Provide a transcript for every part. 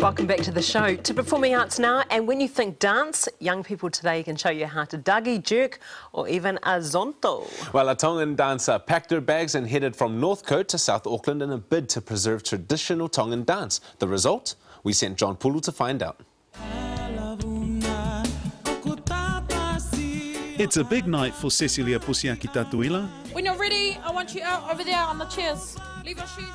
Welcome back to the show. To Performing Arts now, and when you think dance, young people today can show you how to dagi, jerk, or even a zonto. Well, a Tongan dancer packed her bags and headed from Northcote to South Auckland in a bid to preserve traditional Tongan dance. The result? We sent John Pulu to find out. It's a big night for Sesilia Pusiaki Tatuila. When you're ready, I want you out over there on the chairs. Leave your shoes.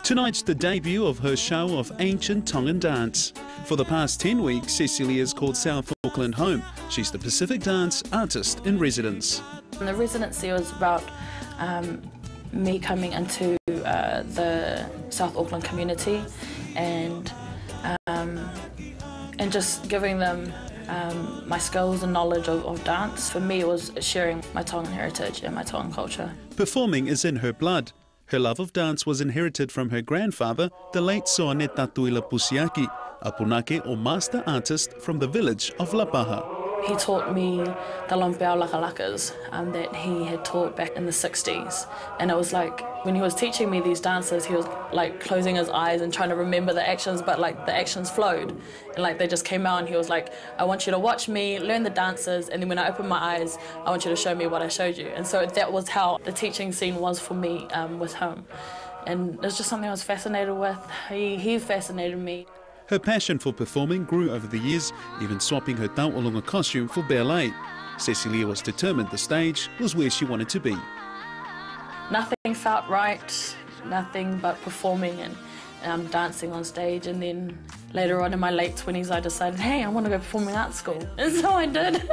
Tonight's the debut of her show of ancient Tongan dance. For the past 10 weeks, Sesilia's called South Auckland home. She's the Pacific dance artist in residence. The residency was about me coming into the South Auckland community and just giving them my skills and knowledge of dance. For me, it was sharing my Tongan heritage and my Tongan culture. Performing is in her blood. Her love of dance was inherited from her grandfather, the late Soane Tatuila Pusiaki, a punake or master artist from the village of Lapaha. He taught me the lompeau lakalakas that he had taught back in the 60s. And it was like, when he was teaching me these dances, he was like closing his eyes and trying to remember the actions, but like the actions flowed. And like they just came out and he was like, I want you to watch me, learn the dances, and then when I open my eyes, I want you to show me what I showed you. And so that was how the teaching scene was for me with him. And it was just something I was fascinated with. He fascinated me. Her passion for performing grew over the years, even swapping her tauolonga costume for ballet. Sesilia was determined the stage was where she wanted to be. Nothing felt right, nothing but performing and dancing on stage. And then later on in my late 20s, I decided, hey, I want to go performing arts school. And so I did.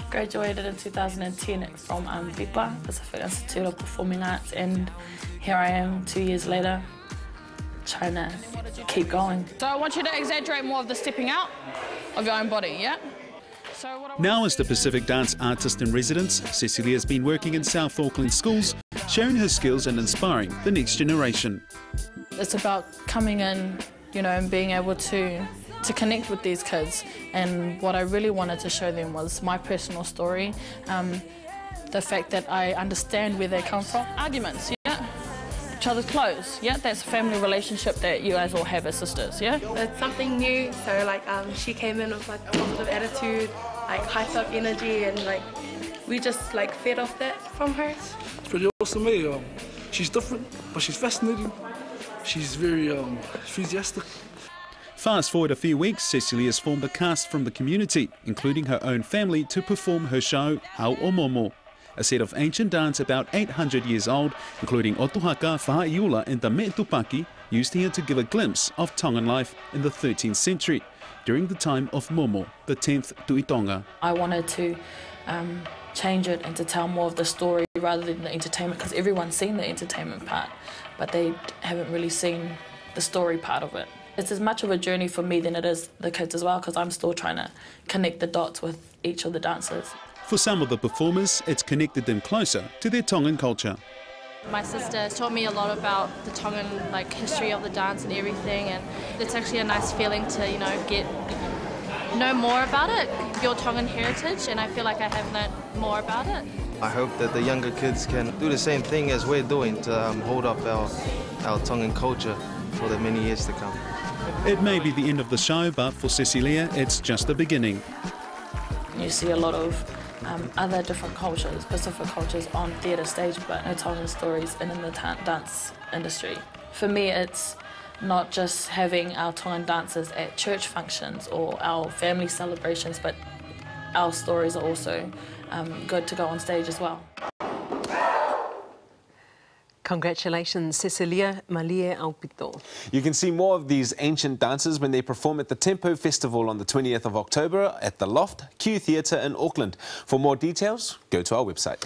Graduated in 2010 from VIPA, Pacific Institute of Performing Arts, and here I am 2 years later, trying to keep going. So I want you to exaggerate more of the stepping out of your own body, yeah? Now as the Pacific dance artist in residence, Sesilia has been working in South Auckland schools, sharing her skills and inspiring the next generation. It's about coming in, you know, and being able to connect with these kids. And what I really wanted to show them was my personal story, the fact that I understand where they come from. Arguments, yeah? Each other's clothes, yeah? That's a family relationship that you guys all have as sisters, yeah? It's something new, so like she came in with like a positive attitude, like hyped up energy, and like we just like fed off that from her. It's pretty awesome, eh? She's different, but she's fascinating. She's very enthusiastic. Fast forward a few weeks, Sesilia has formed a cast from the community, including her own family, to perform her show Hau o Momo, a set of ancient dance about 800 years old, including Otuhaka, Whahaiula and the Metupaki, used here to give a glimpse of Tongan life in the 13th century, during the time of Momo, the 10th Tuitonga. I wanted to change it and to tell more of the story rather than the entertainment, because everyone's seen the entertainment part, but they haven't really seen the story part of it. It's as much of a journey for me than it is the kids as well, because I'm still trying to connect the dots with each of the dancers. For some of the performers, it's connected them closer to their Tongan culture. My sister has taught me a lot about the Tongan history of the dance and everything, and it's actually a nice feeling to know more about it, your Tongan heritage, and I feel like I have learnt more about it. I hope that the younger kids can do the same thing as we're doing to hold up our Tongan culture for the many years to come. It may be the end of the show, but for Sesilia, it's just the beginning. You see a lot of other different cultures, Pacific cultures, on theatre stage, but no Tongan stories and in the dance industry. For me, it's not just having our Tongan dancers at church functions or our family celebrations, but our stories are also good to go on stage as well. Congratulations, Sesilia Malie Aupito. You can see more of these ancient dances when they perform at the Tempo Festival on the 20th of October at the Loft, Q Theatre in Auckland. For more details, go to our website.